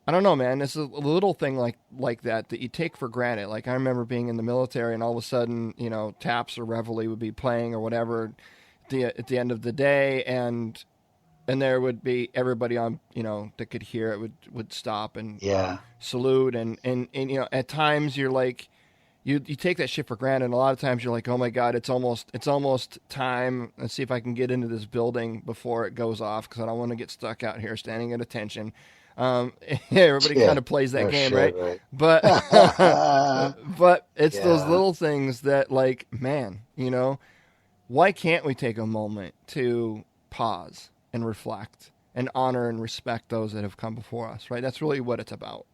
I don't know, man. It's a little thing like that you take for granted. Like I remember being in the military, and all of a sudden, Taps or Reveille would be playing or whatever at the end of the day, and there would be everybody on, that could hear it would stop and salute, and at times you're like, you take that shit for granted, and a lot of times you're like, oh my God, it's almost time. Let's see if I can get into this building before it goes off, because I don't want to get stuck out here standing at attention. Everybody kind of plays that game, right? But but it's those little things that, like, man, why can't we take a moment to pause and reflect and honor and respect those that have come before us, right? That's really what it's about.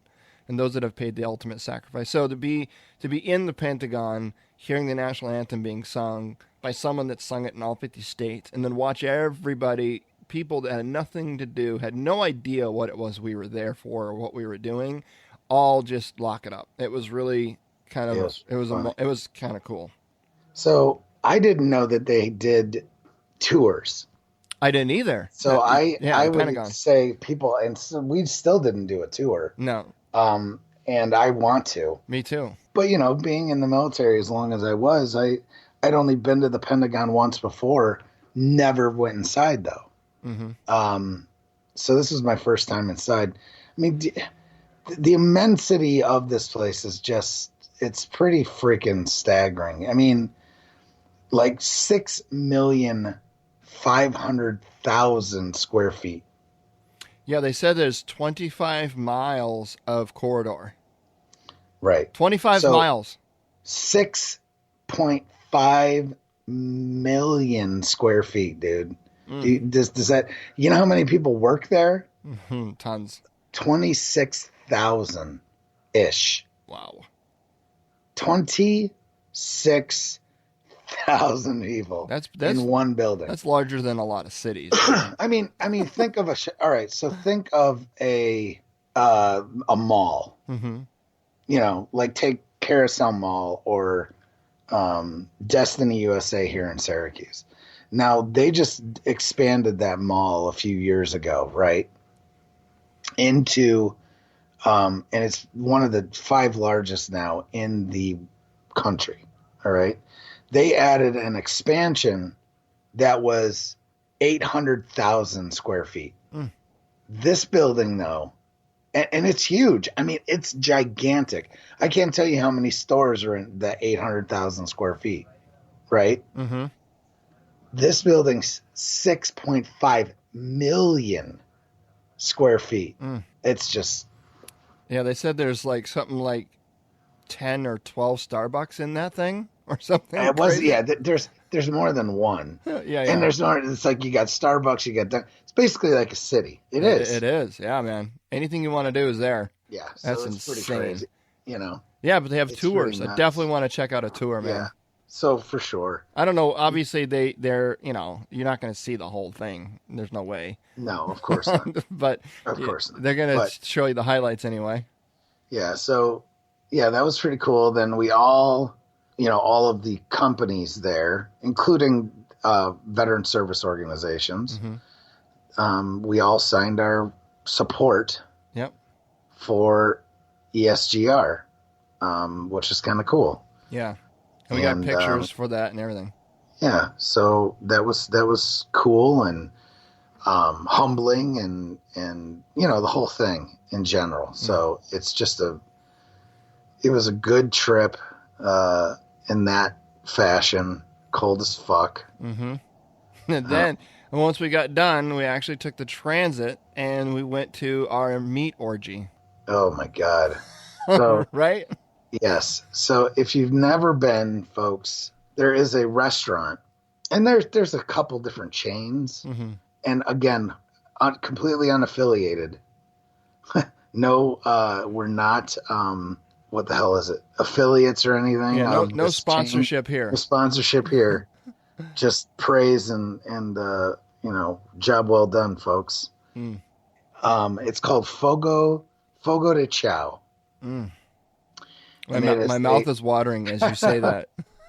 And those that have paid the ultimate sacrifice. So to be in the Pentagon, hearing the national anthem being sung by someone that sung it in all 50 states, and then watch everybody, people that had nothing to do, had no idea what it was we were there for or what we were doing, all just lock it up. It was really kind of, it was kind of cool. So I didn't know that they did tours. I didn't either. So I would Pentagon. say people, and so we still didn't do a tour. No. And I want to. Me too. But, being in the military as long as I was, I'd only been to the Pentagon once before, never went inside though. Mm-hmm. So this is my first time inside. I mean, the immensity of this place is just, it's pretty freaking staggering. I mean, like 6,500,000 square feet. Yeah, they said there's 25 miles of corridor. Right. 25 miles. 6.5 million square feet, dude. Does that, how many people work there? Mm-hmm, tons. 26,000-ish. Wow. 26,000 people. That's in one building. That's larger than a lot of cities. I mean, think of all right. So think of a mall. Mm-hmm. Like take Carousel Mall or Destiny USA here in Syracuse. Now they just expanded that mall a few years ago, right? Into and it's one of the 5 largest now in the country. All right. They added an expansion that was 800,000 square feet. This building, though, and it's huge. I mean, it's gigantic. I can't tell you how many stores are in that 800,000 square feet, right? Mm-hmm. This building's 6.5 million square feet. It's just... Yeah, they said there's like something like 10 or 12 Starbucks in that thing or something. It was, yeah, there's more than one. Yeah. And it's like you got Starbucks, it's basically like a city. It is. It is. Yeah, man. Anything you want to do is there. Yeah. So that's it's insane. Pretty crazy, Yeah, but they have tours. Really I definitely want to check out a tour, man. Yeah. So for sure. I don't know. Obviously, they're you're not going to see the whole thing. There's no way. No, of course not. But of course not. They're going to show you the highlights anyway. Yeah. So yeah, that was pretty cool. Then we all of the companies there, including veteran service organizations, we all signed our support. Yep. For ESGR, which is kind of cool. Yeah. And we got pictures for that and everything. Yeah, so that was cool and humbling and the whole thing in general. So it's just it was a good trip in that fashion. Cold as fuck. Mm-hmm. And then once we got done, we actually took the transit and we went to our meat orgy. Oh my God! So right. Yes. So if you've never been, folks, there is a restaurant And there's a couple different chains, Mm-hmm. and again, completely unaffiliated. No, we're not. What the hell is it? Affiliates or anything Yeah, of no this chain? sponsorship No here. sponsorship here. Just praise and job well done, folks. Mm. It's called Fogo de Chao, Mm. and it My is mouth is watering as you say that.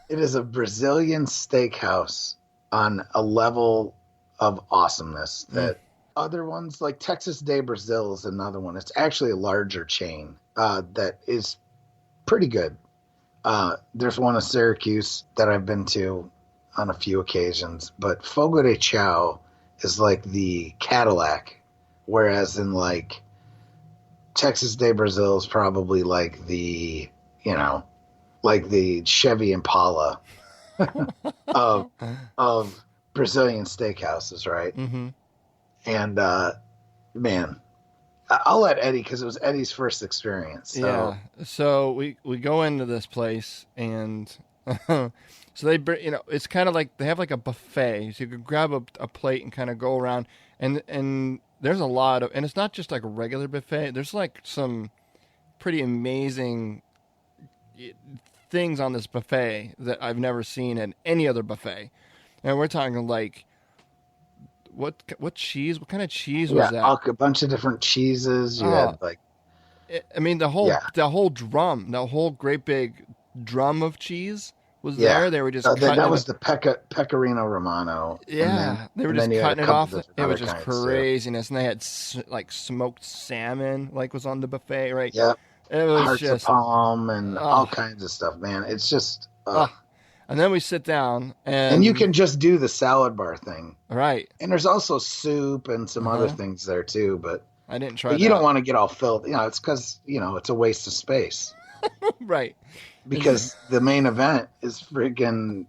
it is a Brazilian steakhouse on a level of awesomeness Mm. that other ones like Texas de Brazil is another one. It's actually a larger chain that is pretty good. There's one in Syracuse that I've been to on a few occasions, but Fogo de Chao is like the Cadillac, whereas in like Texas de Brazil is probably like like the Chevy Impala of of Brazilian steakhouses, right? Mm-hmm. And man, I'll let Eddie because it was Eddie's first experience. So Yeah. So we go into this place and so they it's kind of like they have like a buffet, so you could grab a plate and kind of go around and there's a lot of, and it's not just like a regular buffet. There's like some pretty amazing things on this buffet that I've never seen at any other buffet. And we're talking like what cheese? What kind of cheese was yeah, that? a bunch of different cheeses. You Oh, had like I mean yeah, the whole drum, the whole great big drum of cheese was yeah. there. They were just cutting That it. was the Pecorino Romano, Yeah, they were and then just you had a cutting it couple off. different It other was just kinds too. craziness, and they had like smoked salmon, like was on the buffet, right? Yeah, It was hearts of just palm and all oh, kinds of stuff, man. It's just oh. And then we sit down, and you and can just do the salad bar thing. right, And there's also soup and some other uh-huh. things there too, I didn't try but you don't that. want to get all filled. It's because it's a waste of space Right. because the main event is freaking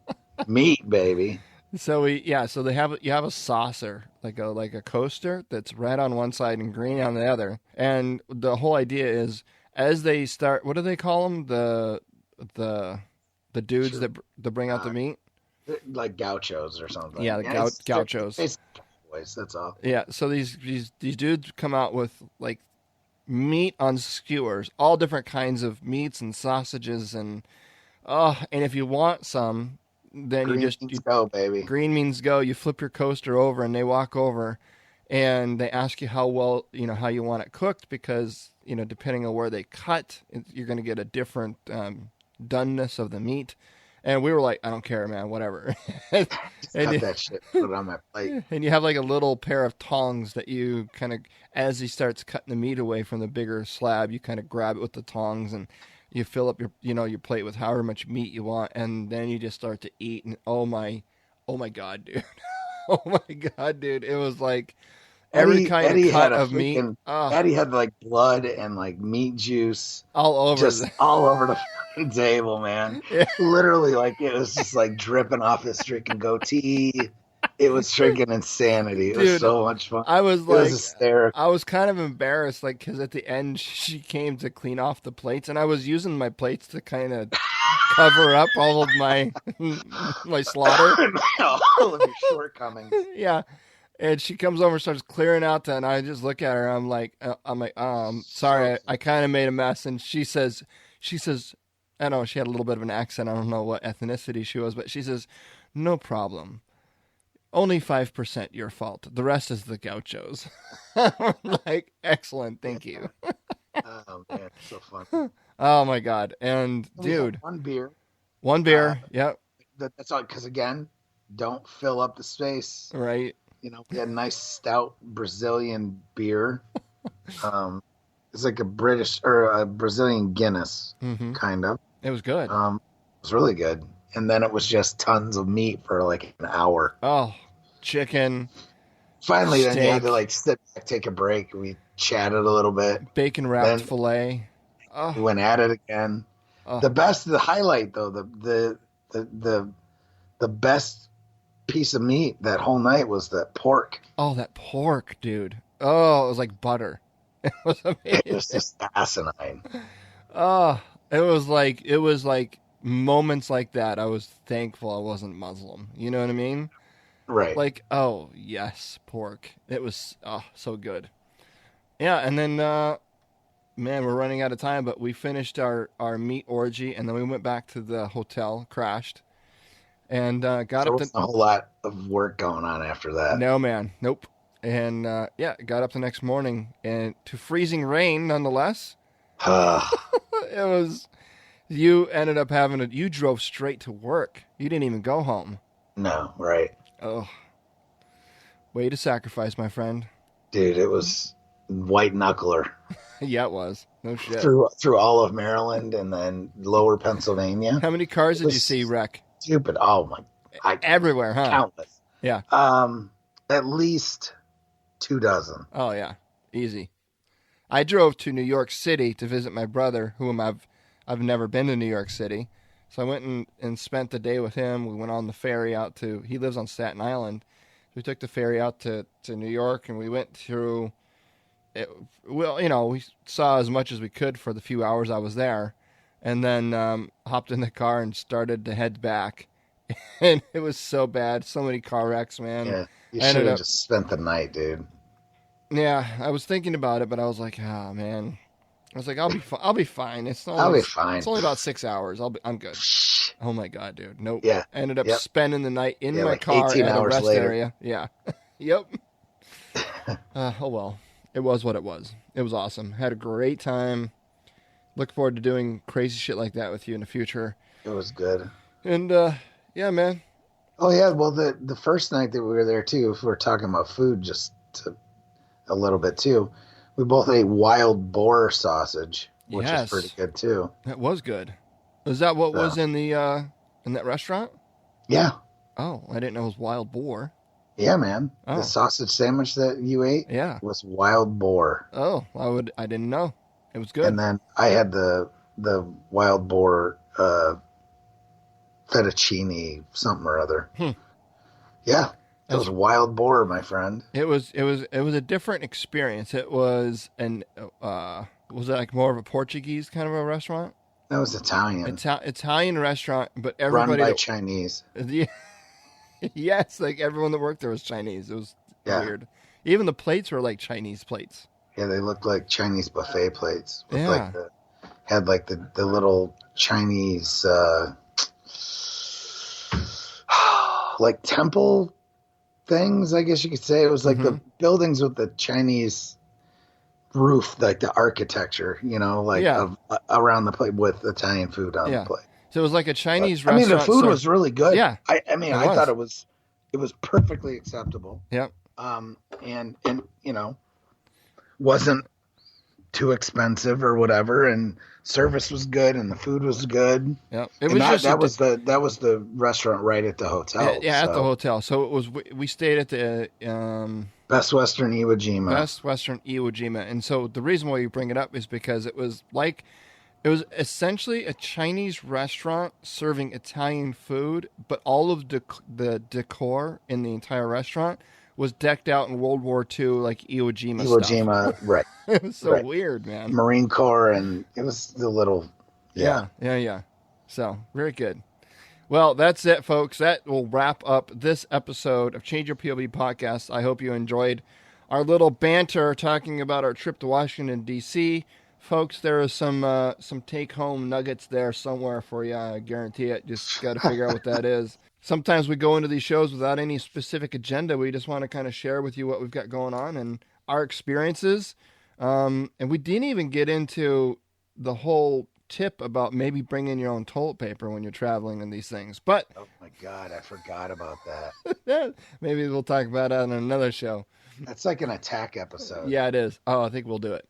meat, baby. So they have you have a saucer like a coaster that's red on one side and green on the other, and the whole idea is as they start, what do they call them, the the dudes Sure. that bring out the Uh, meat? like gauchos or something. Yeah, the Yeah, gauchos. it's boys. That's all. Yeah, so these dudes come out with like meat on skewers, all different kinds of meats and sausages and if you want some, then Green you beans go, baby. green means go. You flip your coaster over, and they walk over, and they ask you how well how you want it cooked because depending on where they cut, you're going to get a different doneness of the meat. And we were like, I don't care, man, whatever. and, Just and cut you, that shit. Put it on my plate. and you have like a little pair of tongs that you kind of, as he starts cutting the meat away from the bigger slab, you kind of grab it with the tongs and you fill up your plate with however much meat you want, and then you just start to eat. And oh my god, dude, oh my god, dude, it was like every kind Eddie of cut had a of meat, freaking Eddie had like blood and like meat juice all over. just all over the fucking table, man. Yeah. Literally, like it was just like dripping off his freaking goatee. It was freaking insanity. It was Dude, so much fun. I was It like, was hysterical. I was kind of embarrassed, like, because at the end she came to clean off the plates, and I was using my plates to kind of cover up all of my my slaughter. All of your shortcomings. Yeah, and she comes over, and starts clearing out, and I just look at her. I'm like, sorry, I kind of made a mess, and she says, I know she had a little bit of an accent. I don't know what ethnicity she was, but she says, no problem. Only 5% your fault. The rest is the gauchos. Like, excellent. Thank you. Oh man, so fun. Oh my God. And We had dude, one beer. one beer. Yep. That's all. Because again, don't fill up the space. Right. We had a nice stout Brazilian beer. It's like a British or a Brazilian Guinness, Mm-hmm. kind of. It was good. It was really good. And then it was just tons of meat for like an hour. Oh, chicken, Finally, then you had steak, to like sit back, take a break. We chatted a little bit. bacon wrapped Then filet. we Oh, went at it again. oh, The highlight though, the best piece of meat that whole night was the pork. oh, that pork, dude. Oh, it was like butter. It was It was amazing. just asinine. Oh, it was like moments like that, I was thankful I wasn't Muslim. You know what I mean? Right. Like, oh, yes, pork. It was so good. Yeah, and then, man, we're running out of time, but we finished our meat orgy, and then we went back to the hotel, crashed, and got There up wasn't a whole lot of work going on after that. No, man. Nope. And, got up the next morning, and to freezing rain, nonetheless. It was... You ended up you drove straight to work. You didn't even go home. No, right. Oh. Way to sacrifice, my friend. Dude, it was white knuckler. Yeah, it was. No shit. Through all of Maryland and then lower Pennsylvania. How many cars did you see wreck? Stupid. Oh my. Everywhere, huh? Countless. Yeah. At least 24. Oh, yeah. Easy. I drove to New York City to visit my brother, whom I've never been to New York City. So I went and spent the day with him. We went on the ferry out he lives on Staten Island. We took the ferry out to New York, and we went through it. Well, we saw as much as we could for the few hours I was there, and then hopped in the car and started to head back. And it was so bad. So many car wrecks, man. Yeah, you should have just spent the night, dude. Yeah, I was thinking about it, but I was like, oh, man. I was like, I'll be fine. I'll be fine. I'll be fine. It's only about 6 hours. I'm good. Oh my god, dude. Nope. Yeah. Ended up spending the night in my like car 18 at a hours rest later. area. Yeah. Yep. Oh well. It was what it was. It was awesome. Had a great time. Look forward to doing crazy shit like that with you in the future. It was good. And yeah, man. Oh yeah, well the first night that we were there too, if we're talking about food a little bit too, we both ate wild boar sausage, which is pretty good too. That was good. Is that what was in that restaurant? Yeah. Oh, I didn't know it was wild boar. Yeah, man. Oh. The sausage sandwich that you ate was wild boar. Oh, I didn't know. It was good. And then I had the wild boar fettuccine something or other. Yeah. It was wild boar, my friend. It was a different experience. It was was it like more of a Portuguese kind of a restaurant? That was Italian. Italian restaurant, but everybody run by Chinese. Yes, like everyone that worked there was Chinese. It was weird. Even the plates were like Chinese plates. Yeah, they looked like Chinese buffet plates. Had the little Chinese like temple things, I guess you could say. It was like the buildings with the Chinese roof, like the architecture, around the plate with Italian food on the plate. So it was like a Chinese restaurant. I mean, the food was really good. Yeah. I thought it was perfectly acceptable. Yep. And wasn't too expensive or whatever, and service was good, and the food was good. Yeah, that was the restaurant right at the hotel. At the hotel. So it was. We stayed at the Best Western Iwo Jima. And so the reason why you bring it up is because it was essentially a Chinese restaurant serving Italian food, but all of the decor in the entire restaurant was decked out in World War II, like Iwo Jima stuff. Right. It was so weird, man. Marine Corps, and it was the little... Yeah. So, very good. Well, that's it, folks. That will wrap up this episode of Change Your POV podcast. I hope you enjoyed our little banter talking about our trip to Washington, D.C., folks. There are some take-home nuggets there somewhere for you. I guarantee it. Just got to figure out what that is. Sometimes we go into these shows without any specific agenda. We just want to kind of share with you what we've got going on and our experiences. And we didn't even get into the whole tip about maybe bringing your own toilet paper when you're traveling and these things. But oh my God, I forgot about that. Maybe we'll talk about it on another show. That's like an attack episode. Yeah, it is. Oh, I think we'll do it.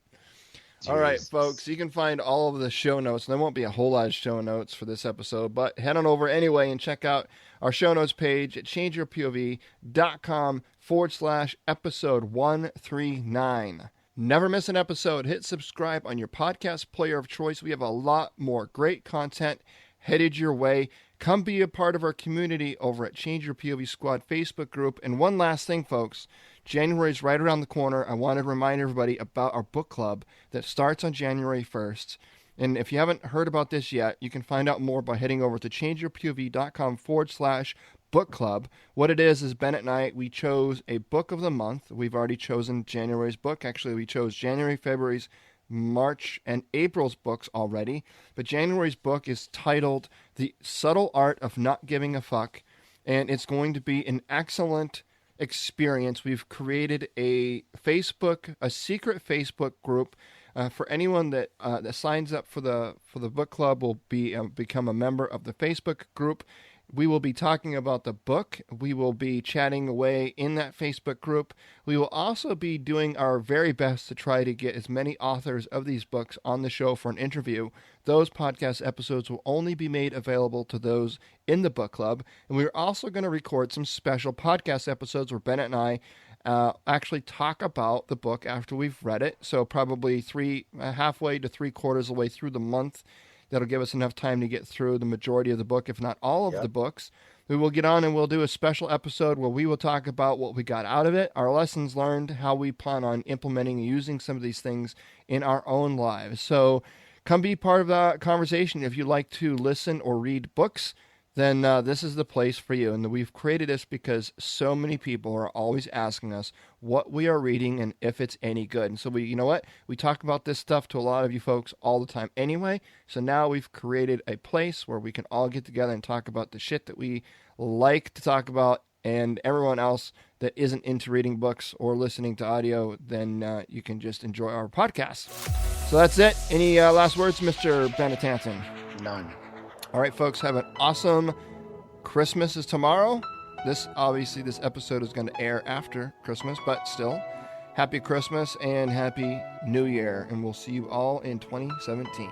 Jesus. All right, folks, you can find all of the show notes. There won't be a whole lot of show notes for this episode, but head on over anyway and check out our show notes page at changeyourpov.com/episode 139. Never miss an episode. Hit subscribe on your podcast player of choice. We have a lot more great content headed your way. Come be a part of our community over at Change Your POV Squad Facebook group. And one last thing, folks. January is right around the corner. I want to remind everybody about our book club that starts on January 1st. And if you haven't heard about this yet, you can find out more by heading over to changeyourpov.com/book club. What it is Bennett and I, we chose a book of the month. We've already chosen January's book. Actually, we chose January, February's, March, and April's books already. But January's book is titled The Subtle Art of Not Giving a Fuck. And it's going to be an excellent experience. We've created a secret Facebook group for anyone that signs up for the book club will become a member of the Facebook group. We will be talking about the book. We will be chatting away in that Facebook group. We will also be doing our very best to try to get as many authors of these books on the show for an interview. Those podcast episodes will only be made available to those in the book club. And we're also going to record some special podcast episodes where Bennett and I actually talk about the book after we've read it. So probably halfway to 3/4 of the way through the month. That'll give us enough time to get through the majority of the book, if not all of the books. We will get on and we'll do a special episode where we will talk about what we got out of it, our lessons learned, how we plan on implementing and using some of these things in our own lives. So come be part of that conversation. If you like to listen or read books, then this is the place for you. And we've created this because so many people are always asking us what we are reading and if it's any good. And so you know what? We talk about this stuff to a lot of you folks all the time anyway. So now we've created a place where we can all get together and talk about the shit that we like to talk about, and everyone else that isn't into reading books or listening to audio, then you can just enjoy our podcast. So that's it. Any last words, Mr. Benetanton? None. All right, folks, have an awesome Christmas is tomorrow. This episode is going to air after Christmas, but still, happy Christmas and happy New Year, and we'll see you all in 2017.